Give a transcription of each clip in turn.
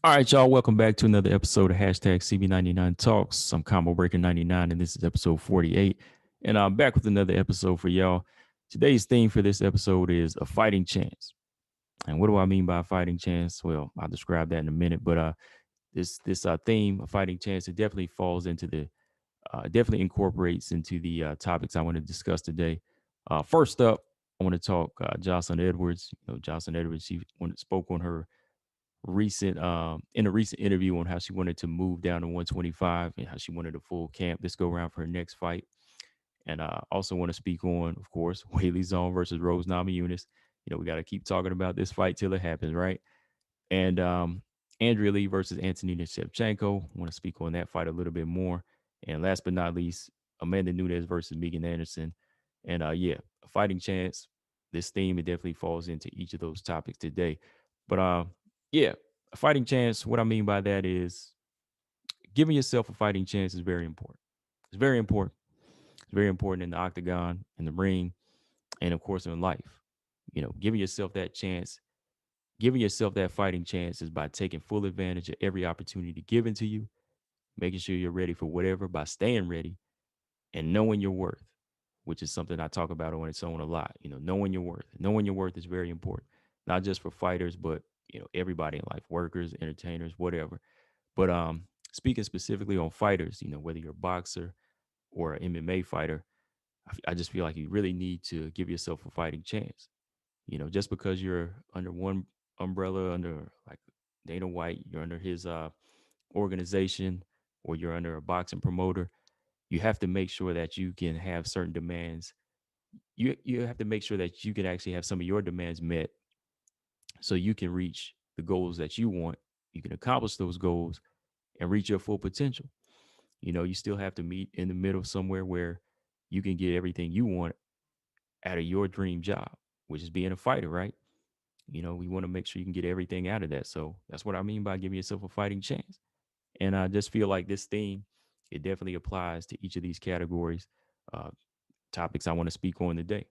All right, y'all. Welcome back to another episode of hashtag CB99 Talks. I'm Combo Breaker 99, and this is episode 48. And I'm back with another episode for y'all. Today's theme for this episode is a fighting chance. And what do I mean by a fighting chance? Well, I'll describe that in a minute. But this theme, a fighting chance, it definitely falls into the definitely incorporates into the topics I want to discuss today. First up, I want to talk Joselyne Edwards. Joselyne Edwards, she spoke on her recent in a recent interview on how she wanted to move down to 125 and how she wanted a full camp this go around for her next fight. And I also want to speak on, of course, Weili Zone versus Rose Namajunas. We got to keep talking about this fight till it happens, right? And Andrea Lee versus Antonina Shevchenko. I want to speak on that fight a little bit more. And last but not least, Amanda Nunes versus Megan Anderson. And yeah, a fighting chance. This theme, it definitely falls into each of those topics today. But yeah, a fighting chance. What I mean by that is giving yourself a fighting chance is very important. It's very important. It's very important in the octagon, in the ring, and of course in life. Giving yourself that chance, giving yourself that fighting chance is by taking full advantage of every opportunity given to you, making sure you're ready for whatever by staying ready and knowing your worth, which is something I talk about on its own a lot. Knowing your worth. Knowing your worth is very important, not just for fighters, but everybody in life, workers, entertainers, whatever. But speaking specifically on fighters, whether you're a boxer or an MMA fighter, I just feel like you really need to give yourself a fighting chance. Just because you're under one umbrella, under like Dana White, you're under his organization, or you're under a boxing promoter, you have to make sure that you can have certain demands. You have to make sure that you can actually have some of your demands met so you can reach the goals that you want. You can accomplish those goals and reach your full potential. You still have to meet in the middle somewhere where you can get everything you want out of your dream job, which is being a fighter, right? We want to make sure you can get everything out of that. So that's what I mean by giving yourself a fighting chance. And I just feel like this theme, it definitely applies to each of these categories, uh, topics I want to speak on today.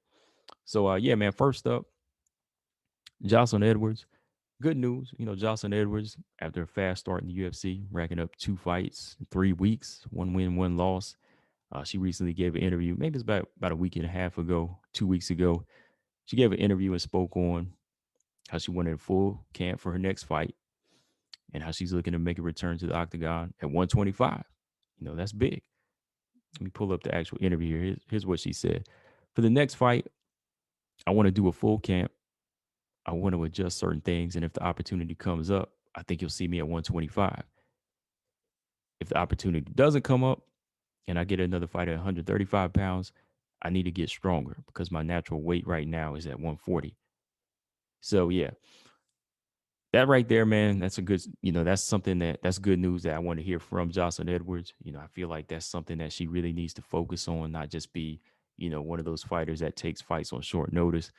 So yeah, man, first up, Jocelyn Edwards. Good news, Jocelyn Edwards, after a fast start in the UFC, racking up 2 fights in 3 weeks, 1 win, 1 loss. She recently gave an interview, maybe it's about a week and a half ago, 2 weeks ago. She gave an interview and spoke on how she wanted a full camp for her next fight and how she's looking to make a return to the octagon at 125. That's big. Let me pull up the actual interview here. Here's what she said. For the next fight, I want to do a full camp. I want to adjust certain things. And if the opportunity comes up, I think you'll see me at 125. If the opportunity doesn't come up and I get another fight at 135 pounds, I need to get stronger because my natural weight right now is at 140. So yeah, that right there, man, that's a good, that's something that's good news that I want to hear from Jocelyn Edwards. I feel like that's something that she really needs to focus on, not just be, one of those fighters that takes fights on short notice.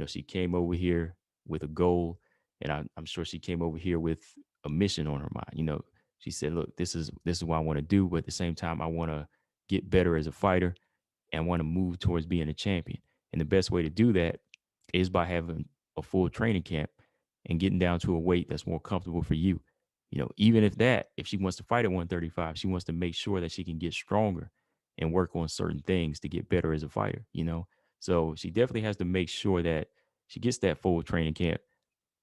She came over here with a goal, and I'm sure she came over here with a mission on her mind. She said, "Look, this is what I want to do, but at the same time, I want to get better as a fighter and want to move towards being a champion. And the best way to do that is by having a full training camp and getting down to a weight that's more comfortable for you. Even if she wants to fight at 135, she wants to make sure that she can get stronger and work on certain things to get better as a fighter. So she definitely has to make sure that she gets that full training camp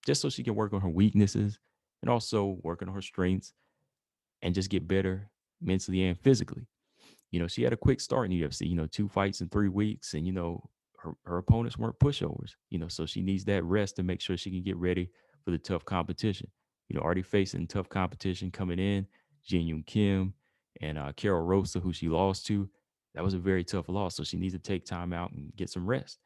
just so she can work on her weaknesses and also working on her strengths and just get better mentally and physically. She had a quick start in the UFC, 2 fights in 3 weeks, and her opponents weren't pushovers, so she needs that rest to make sure she can get ready for the tough competition. Already facing tough competition coming in, Jin Yoon Kim and Carol Rosa, who she lost to. That was a very tough loss. So she needs to take time out and get some rest.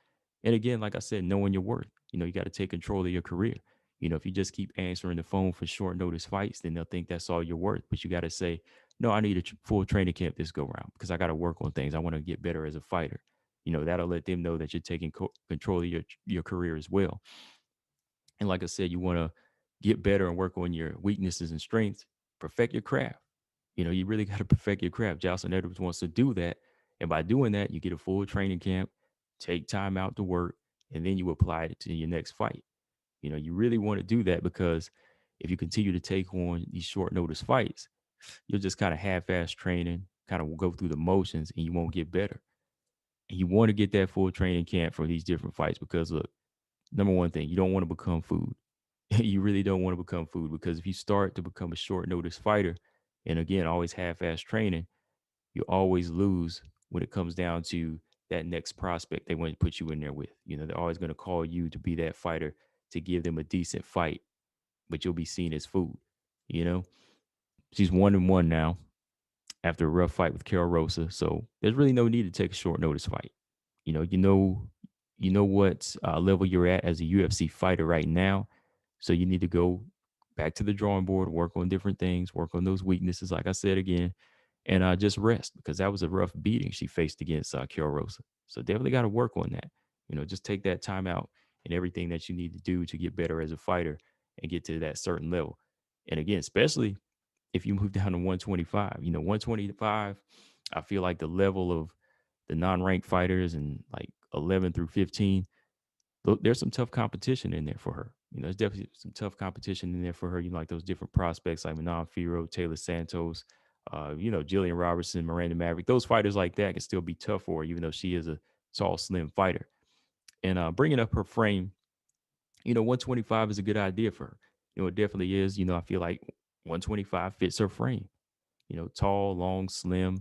And again, like I said, knowing your worth. You got to take control of your career. If you just keep answering the phone for short notice fights, then they'll think that's all you're worth. But you got to say, no, I need a full training camp this go round because I got to work on things. I want to get better as a fighter. That'll let them know that you're taking control of your career as well. And like I said, you want to get better and work on your weaknesses and strengths, perfect your craft. You really got to perfect your craft. Jocelyn Edwards wants to do that. And by doing that, you get a full training camp, take time out to work, and then you apply it to your next fight. You really want to do that because if you continue to take on these short notice fights, you'll just kind of half-ass training, kind of go through the motions, and you won't get better. And you want to get that full training camp for these different fights because look, number one thing, you don't want to become food. You really don't want to become food because if you start to become a short notice fighter, and again, always half-ass training, you always lose when it comes down to that next prospect they want to put you in there with. You know, they're always going to call you to be that fighter to give them a decent fight, but you'll be seen as food. You know, she's 1-1 now after a rough fight with Carol Rosa. So there's really no need to take a short notice fight. You know what level you're at as a UFC fighter right now. So you need to go back to the drawing board, work on different things, work on those weaknesses, like I said again, and just rest because that was a rough beating she faced against Carol Rosa. So definitely got to work on that. You know, just take that time out and everything that you need to do to get better as a fighter and get to that certain level. And again, especially if you move down to 125. 125, I feel like the level of the non-ranked fighters and like 11 through 15, there's some tough competition in there for her. There's definitely some tough competition in there for her. Like those different prospects like Manon Firo, Taylor Santos, Jillian Robertson, Miranda Maverick. Those fighters like that can still be tough for her, even though she is a tall, slim fighter. And bringing up her frame, 125 is a good idea for her. It definitely is. I feel like 125 fits her frame. Tall, long, slim.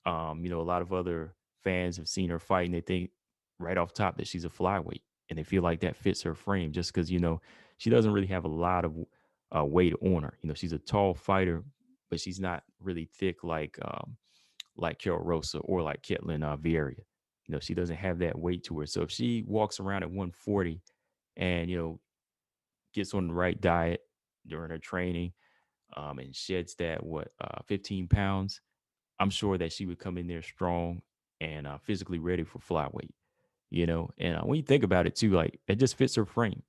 A lot of other fans have seen her fight and they think right off top that she's a flyweight and they feel like that fits her frame just because, she doesn't really have a lot of weight on her. She's a tall fighter, but she's not really thick like Carol Rosa or like Ketlin Vieira. She doesn't have that weight to her. So if she walks around at 140 and, gets on the right diet during her training and sheds that, 15 pounds, I'm sure that she would come in there strong and physically ready for flyweight, And when you think about it too, like it just fits her frame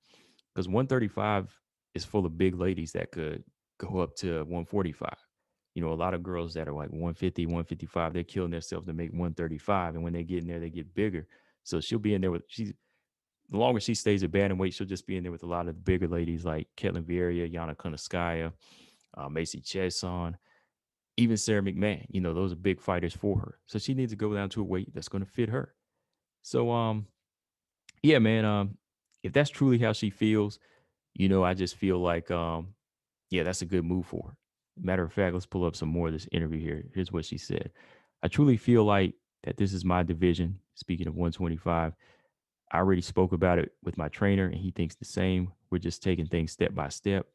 because 135 is full of big ladies that could go up to 145. A lot of girls that are like 150, 155, they're killing themselves to make 135. And when they get in there, they get bigger. So she'll be in there the longer she stays at bantamweight, she'll just be in there with a lot of the bigger ladies like Ketlin Vieira, Yana Kunitskaya, Macy Chiasson, even Sarah McMahon. Those are big fighters for her. So she needs to go down to a weight that's going to fit her. So yeah, man, if that's truly how she feels, I just feel like yeah, that's a good move for her. Matter of fact, let's pull up some more of this interview here. Here's what she said. I truly feel like that this is my division. Speaking of 125, I already spoke about it with my trainer and he thinks the same. We're just taking things step by step.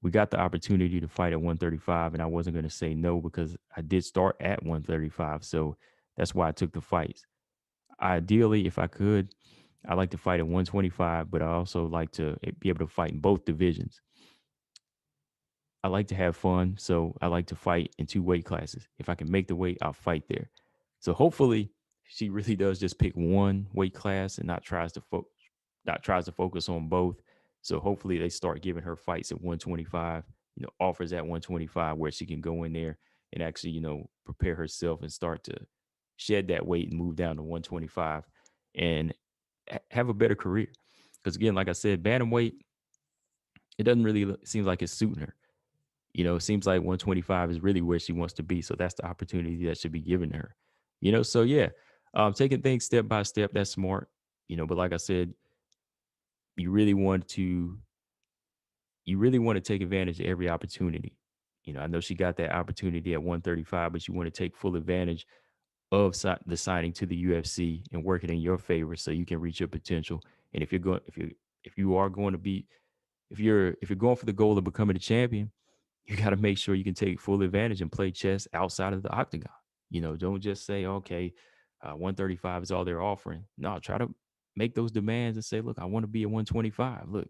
We got the opportunity to fight at 135 and I wasn't going to say no because I did start at 135. So that's why I took the fights. Ideally, if I could, I like to fight at 125, but I also like to be able to fight in both divisions. I like to have fun, so I like to fight in two weight classes. If I can make the weight, I'll fight there. So hopefully, she really does just pick one weight class and not tries to focus on both. So hopefully, they start giving her fights at 125. Offers at 125 where she can go in there and actually prepare herself and start to shed that weight and move down to 125 and have a better career. Because again, like I said, bantamweight, it doesn't really seem like it's suiting her. It seems like 125 is really where she wants to be. So that's the opportunity that should be given to her. So yeah, taking things step by step, that's smart. But like I said, you really want to take advantage of every opportunity. I know she got that opportunity at 135, but you want to take full advantage of the signing to the UFC and work it in your favor so you can reach your potential. And if you are going to be if you're going for the goal of becoming a champion, you got to make sure you can take full advantage and play chess outside of the octagon. Don't just say, okay, 135 is all they're offering. No, try to make those demands and say, look, I want to be at 125. Look,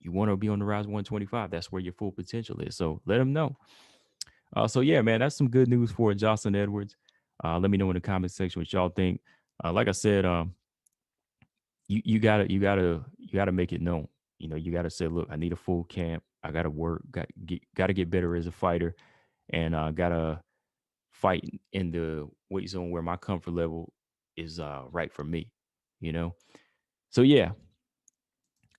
you want to be on the rise 125. That's where your full potential is. So let them know. So yeah, man, that's some good news for Joselyne Edwards. Let me know in the comment section what y'all think. Like I said, you gotta make it known. You gotta say, look, I need a full camp. I gotta work. Gotta get better as a fighter, and gotta fight in the weight zone where my comfort level is right for me. You know. So yeah,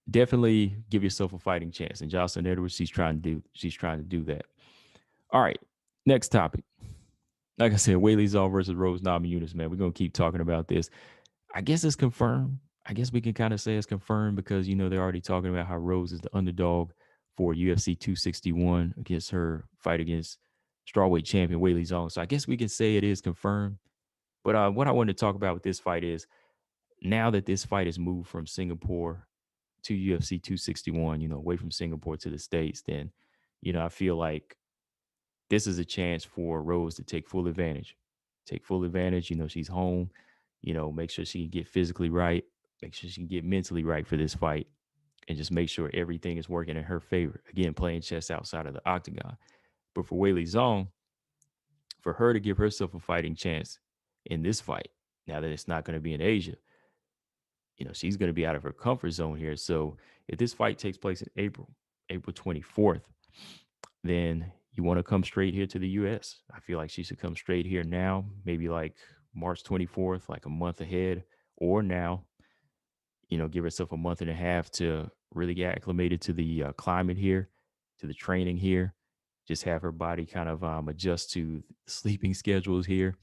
definitely give yourself a fighting chance. And Jocelyn Edwards, she's trying to do that. All right, next topic. Like I said, Weili Zhang versus Rose Namajunas, man. We're gonna keep talking about this. I guess it's confirmed. I guess we can kind of say it's confirmed because they're already talking about how Rose is the underdog for UFC 261 against her fight against strawweight champion Weili Zhang. So I guess we can say it is confirmed. But what I wanted to talk about with this fight is now that this fight has moved from Singapore to UFC 261, away from Singapore to the States, then, I feel like this is a chance for Rose to take full advantage. Take full advantage. She's home. Make sure she can get physically right. Make sure she can get mentally right for this fight, and just make sure everything is working in her favor. Again, playing chess outside of the octagon. But for Weili Zhang, for her to give herself a fighting chance in this fight, now that it's not going to be in Asia, she's going to be out of her comfort zone here. So if this fight takes place in April 24th, then you want to come straight here to the US. I feel like she should come straight here now, maybe like March 24th, like a month ahead, or now, give herself a month and a half to really get acclimated to the climate here, to the training here, just have her body kind of adjust to sleeping schedules here,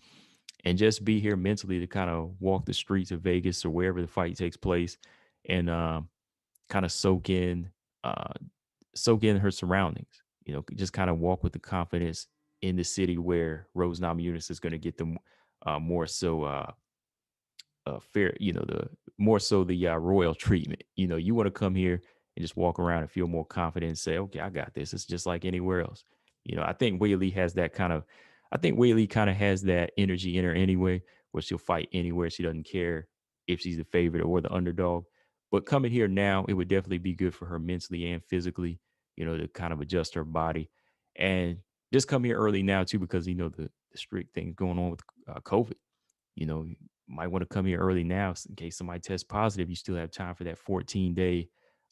and just be here mentally to kind of walk the streets of Vegas or wherever the fight takes place, and kind of uh, soak in her surroundings. Just kind of walk with the confidence in the city where Rose Namajunas is going to get the more so fair, the more so the royal treatment. You want to come here and just walk around and feel more confident and say, okay, I got this. It's just like anywhere else. I think Weili has that kind of, I think Weili kind of has that energy in her anyway, where she'll fight anywhere. She doesn't care if she's the favorite or the underdog. But coming here now, it would definitely be good for her mentally and physically, to kind of adjust her body. And just come here early now, too, because, the strict things going on with COVID. You might want to come here early now in case somebody tests positive. You still have time for that 14-day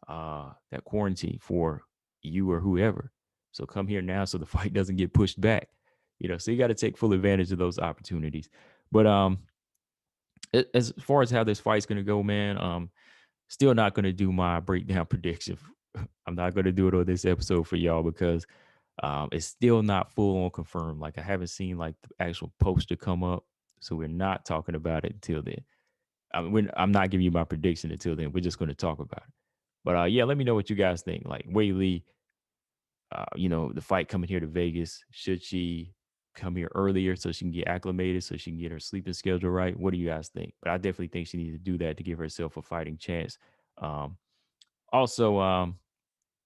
that quarantine for you or whoever. So come here now so the fight doesn't get pushed back. So you got to take full advantage of those opportunities. But as far as how this fight's gonna go, man, still not gonna do my breakdown prediction. I'm not gonna do it on this episode for y'all because it's still not full on confirmed. Like I haven't seen like the actual poster come up, so we're not talking about it until then. I'm not giving you my prediction until then. We're just going to talk about it. But yeah, let me know what you guys think. Like Weili, the fight coming here to Vegas, should she come here earlier so she can get acclimated, so she can get her sleeping schedule right? What do you guys think? But I definitely think she needs to do that to give herself a fighting chance. Um, also,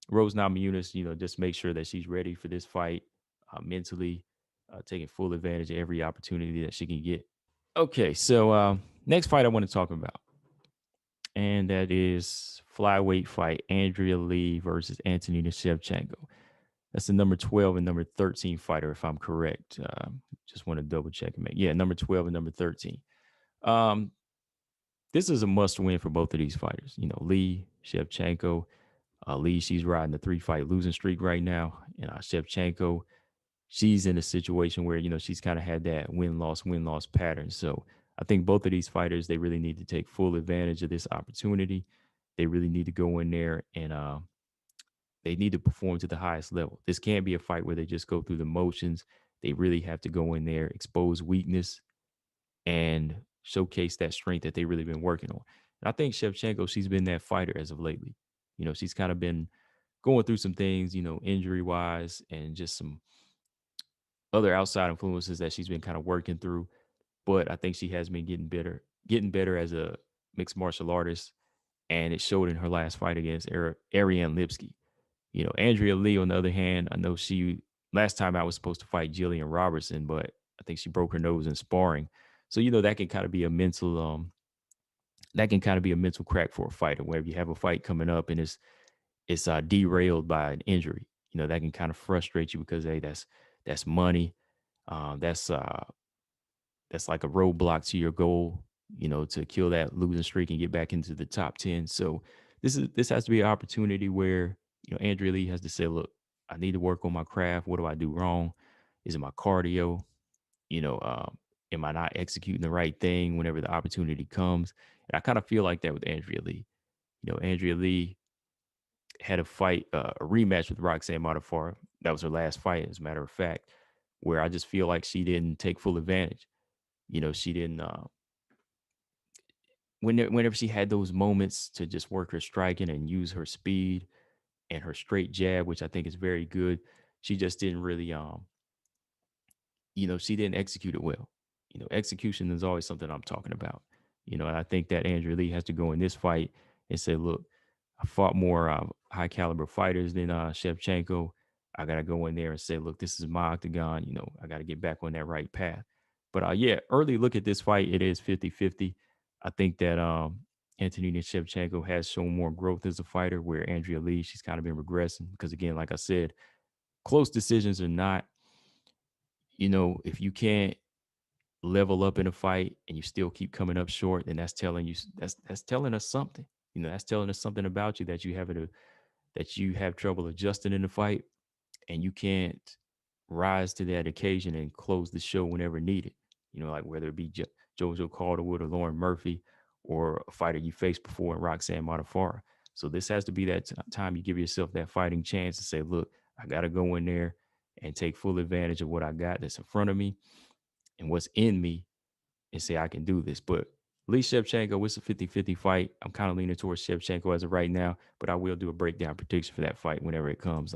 Rose Namajunas, just make sure that she's ready for this fight mentally, taking full advantage of every opportunity that she can get. Okay, so next fight I want to talk about, and that is flyweight fight Andrea Lee versus Antonina Shevchenko. That's the number 12 and number 13 fighter, if I'm correct. Just want to double check and make, yeah, number 12 and number 13. Um, this is a must win for both of these fighters. Lee, Shevchenko. Lee, she's riding a 3-fight losing streak right now. And Shevchenko, she's in a situation where, she's kind of had that win loss pattern. So I think both of these fighters, they really need to take full advantage of this opportunity. They really need to go in there and they need to perform to the highest level. This can't be a fight where they just go through the motions. They really have to go in there, expose weakness, and showcase that strength that they've really been working on. And I think Shevchenko, she's been that fighter as of lately. She's kind of been going through some things, injury wise, and just some other outside influences that she's been kind of working through. But I think she has been getting better as a mixed martial artist. And it showed in her last fight against Ariane Lipsky. Andrea Lee, on the other hand, I know she last time I was supposed to fight Jillian Robertson, but I think she broke her nose in sparring. So, that can kind of be a mental crack for a fighter where if you have a fight coming up and it's derailed by an injury, that can kind of frustrate you because hey, that's money. That's that's like a roadblock to your goal, to kill that losing streak and get back into the top 10. So this has to be an opportunity where, Andrea Lee has to say, look, I need to work on my craft. What do I do wrong? Is it my cardio? Am I not executing the right thing whenever the opportunity comes? And I kind of feel like that with Andrea Lee. Andrea Lee, had a fight, a rematch with Roxanne Modaffar. That was her last fight, as a matter of fact, where I just feel like she didn't take full advantage. She didn't. Whenever she had those moments to just work her striking and use her speed and her straight jab, which I think is very good, she just didn't really she didn't execute it well. Execution is always something I'm talking about. And I think that Andrea Lee has to go in this fight and say, look, I fought more high caliber fighters than Shevchenko. I got to go in there and say, look, this is my octagon. I got to get back on that right path. But yeah, early look at this fight, it is 50-50. I think that Antonina Shevchenko has shown more growth as a fighter, where Andrea Lee, she's kind of been regressing because, again, like I said, close decisions are not, if you can't level up in a fight and you still keep coming up short, then that's telling you that's telling us something. That's telling us something about you, that you have trouble adjusting in the fight, and you can't rise to that occasion and close the show whenever needed. Like whether it be Jojo Calderwood or Lauren Murphy, or a fighter you faced before in Roxanne Modaffar. So this has to be that time you give yourself that fighting chance to say, look, I got to go in there and take full advantage of what I got that's in front of me and what's in me, and say I can do this. But Lee Shevchenko, it's a 50-50 fight. I'm kind of leaning towards Shevchenko as of right now, but I will do a breakdown prediction for that fight whenever it comes.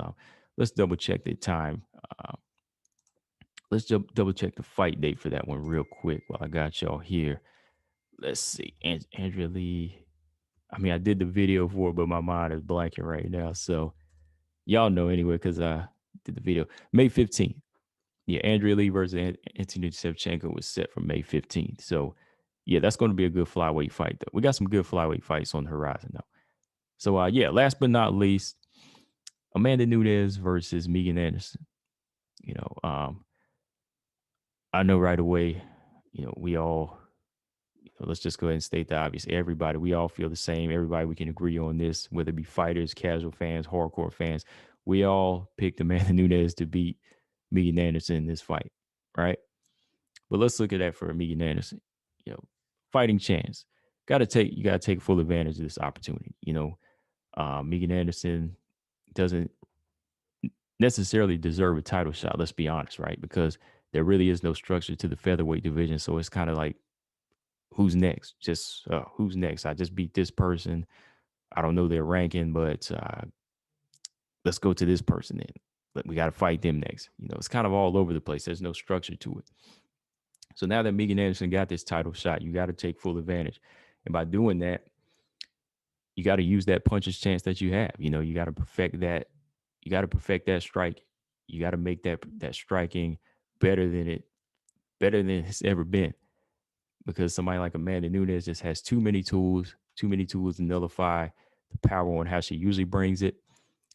Let's double check the time. Uh, let's double check the fight date for that one real quick while I got y'all here. Let's see. Andrea Lee. I mean, I did the video for it, but my mind is blanking right now. So y'all know anyway, because I did the video. May 15th. Yeah, Andrea Lee versus Anthony Shevchenko was set for May 15th. So, yeah, that's going to be a good flyweight fight, though. We got some good flyweight fights on the horizon, though. So, yeah, last but not least, Amanda Nunes versus Megan Anderson. You know, um, I know right away, we all, let's just go ahead and state the obvious. Everybody, we all feel the same. Everybody, we can agree on this, whether it be fighters, casual fans, hardcore fans. We all picked Amanda Nunes to beat Megan Anderson in this fight, right? But let's look at that for Megan Anderson. Fighting chance. You gotta take full advantage of this opportunity. Megan Anderson doesn't necessarily deserve a title shot. Let's be honest, right? Because there really is no structure to the featherweight division, so it's kind of like, who's next? Just who's next? I just beat this person. I don't know their ranking, but let's go to this person then. But we got to fight them next. It's kind of all over the place. There's no structure to it. So now that Megan Anderson got this title shot, you got to take full advantage. And by doing that, you got to use that puncher's chance that you have. You got to perfect that. You got to perfect that strike. You got to make that striking better than it's ever been. Because somebody like Amanda Nunes just has too many tools to nullify the power on how she usually brings it.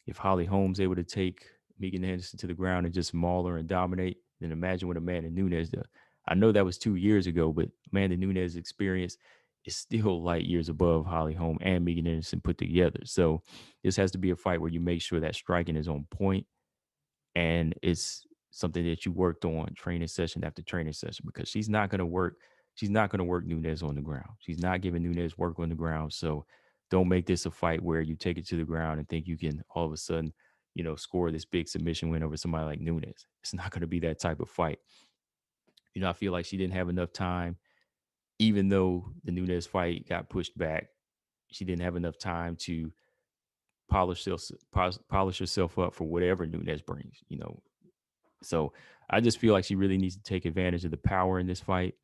If Holly Holm's able to take Megan Anderson to the ground and just maul her and dominate, then imagine what Amanda Nunes does. I know that was 2 years ago, but Amanda Nunes' experience is still light years above Holly Holm and Megan Anderson put together. So this has to be a fight where you make sure that striking is on point, and it's something that you worked on training session after training session, because she's not going to work Nunes on the ground. She's not giving Nunes work on the ground. So don't make this a fight where you take it to the ground and think you can all of a sudden, score this big submission win over somebody like Nunes. It's not going to be that type of fight. I feel like she didn't have enough time, even though the Nunes fight got pushed back. She didn't have enough time to polish herself up for whatever Nunes brings. So I just feel like she really needs to take advantage of the power in this fight.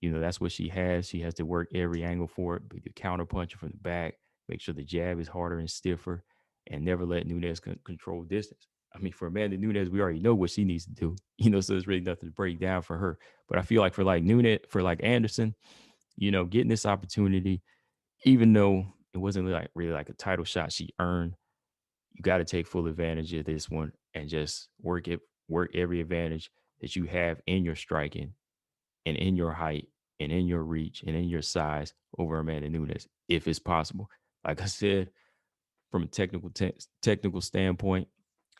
That's what she has. She has to work every angle for it, be the counter puncher from the back, make sure the jab is harder and stiffer, and never let Nunes control distance. I mean, for Amanda Nunes, we already know what she needs to do, so there's really nothing to break down for her. But I feel like for like Nunes, for like Anderson, getting this opportunity, even though it wasn't really like a title shot she earned, you got to take full advantage of this one and just work every advantage that you have in your striking and in your height and in your reach and in your size over Amanda Nunes, if it's possible. Like I said, from a technical standpoint,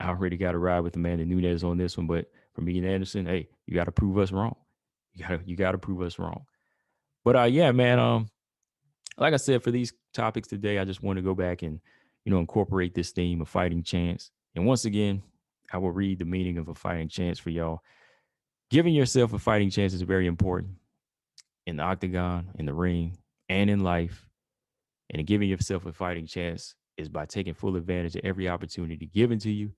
I already got to ride with Amanda Nunes on this one. But for Megan Anderson, hey, you got to prove us wrong. You got to prove us wrong. But yeah, man. Like I said, for these topics today, I just want to go back and incorporate this theme of fighting chance. And once again, I will read the meaning of a fighting chance for y'all. Giving yourself a fighting chance is very important in the octagon, in the ring, and in life. And giving yourself a fighting chance is by taking full advantage of every opportunity given to you,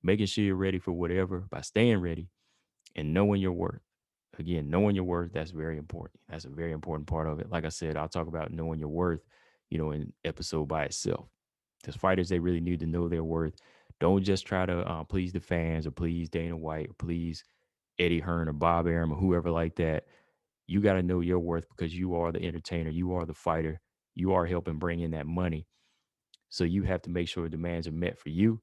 making sure you're ready for whatever by staying ready and knowing your worth. Again, knowing your worth, that's very important. That's a very important part of it. Like I said, I'll talk about knowing your worth, in episode by itself. Because fighters, they really need to know their worth. Don't just try to please the fans or please Dana White or please Eddie Hearn or Bob Arum or whoever like that. You got to know your worth because you are the entertainer, you are the fighter, you are helping bring in that money. So you have to make sure demands are met for you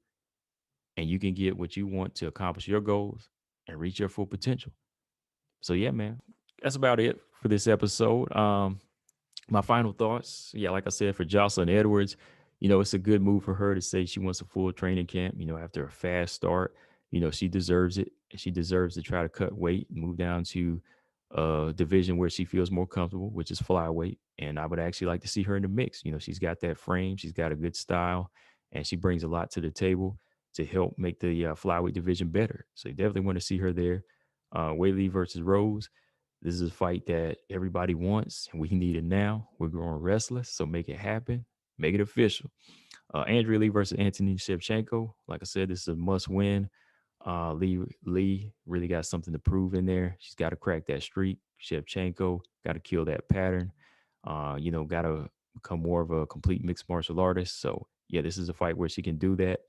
and you can get what you want to accomplish your goals and reach your full potential. So yeah, man, that's about it for this episode. My final thoughts, yeah, like I said, for Jocelyn Edwards, it's a good move for her to say she wants a full training camp, after a fast start. She deserves it. She deserves to try to cut weight and move down to a division where she feels more comfortable, which is flyweight. And I would actually like to see her in the mix. She's got that frame, she's got a good style, and she brings a lot to the table to help make the flyweight division better. So you definitely want to see her there. Weili versus Rose. This is a fight that everybody wants, and we need it now. We're growing restless, so make it happen. Make it official. Andrea Lee versus Anthony Shevchenko. Like I said, this is a must win. Lee really got something to prove in there. She's got to crack that streak. Shevchenko got to kill that pattern. Got to become more of a complete mixed martial artist. So yeah, this is a fight where she can do that.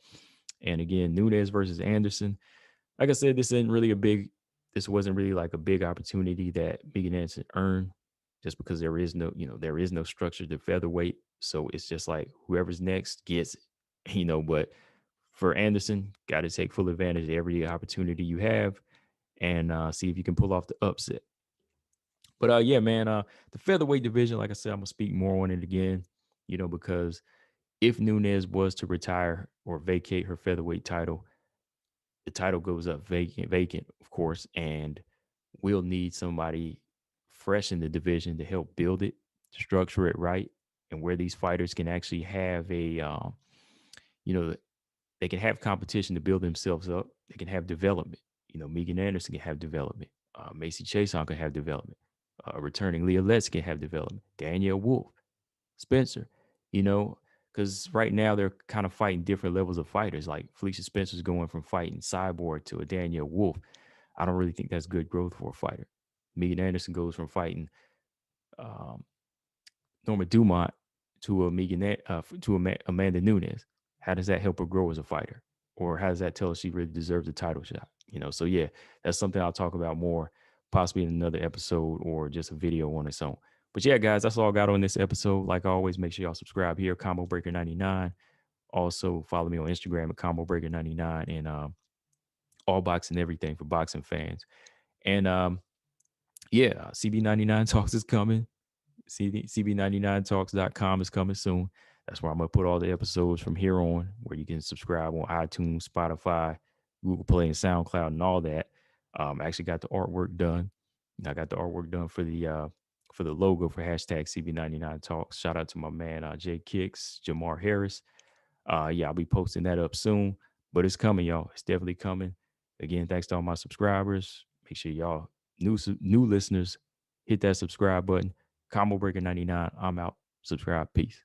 And again, Nunes versus Anderson. Like I said, this wasn't really like a big opportunity that Megan Anderson earned just because there is no structure to featherweight. So it's just like whoever's next gets it, but for Anderson, got to take full advantage of every opportunity you have and see if you can pull off the upset. But yeah, man, the featherweight division, like I said, I'm gonna speak more on it again, because if Nunes was to retire or vacate her featherweight title, the title goes up vacant, of course, and we'll need somebody fresh in the division to help build it, structure it right, and where these fighters can actually have you know, they can have competition to build themselves up. They can have development. Megan Anderson can have development. Macy Chason can have development. Returning Leah Letts can have development. Danielle Wolf, Spencer, you know, because right now they're kind of fighting different levels of fighters. Like Felicia Spencer's going from fighting Cyborg to a Danielle Wolf. I don't really think that's good growth for a fighter. Megan Anderson goes from fighting um, Norma Dumont to Amanda Nunes. How does that help her grow as a fighter? Or how does that tell us she really deserves a title shot? So yeah, that's something I'll talk about more, possibly in another episode or just a video on its own. But yeah, guys, that's all I got on this episode. Like always, make sure y'all subscribe here, Combo Breaker 99. Also, follow me on Instagram at Combo Breaker 99 and all boxing everything for boxing fans. And yeah, CB99 Talks is coming. CB99talks.com is coming soon. That's where I'm going to put all the episodes from here on, where you can subscribe on iTunes, Spotify, Google Play, and SoundCloud, and all that. I actually got the artwork done. I got the artwork done for the logo for hashtag CB99 Talks. Shout out to my man Jay Kicks, Jamar Harris. Yeah, I'll be posting that up soon, but it's coming, y'all. It's definitely coming. Again, thanks to all my subscribers. Make sure y'all new listeners hit that subscribe button. Combo Breaker 99. I'm out. Subscribe. Peace.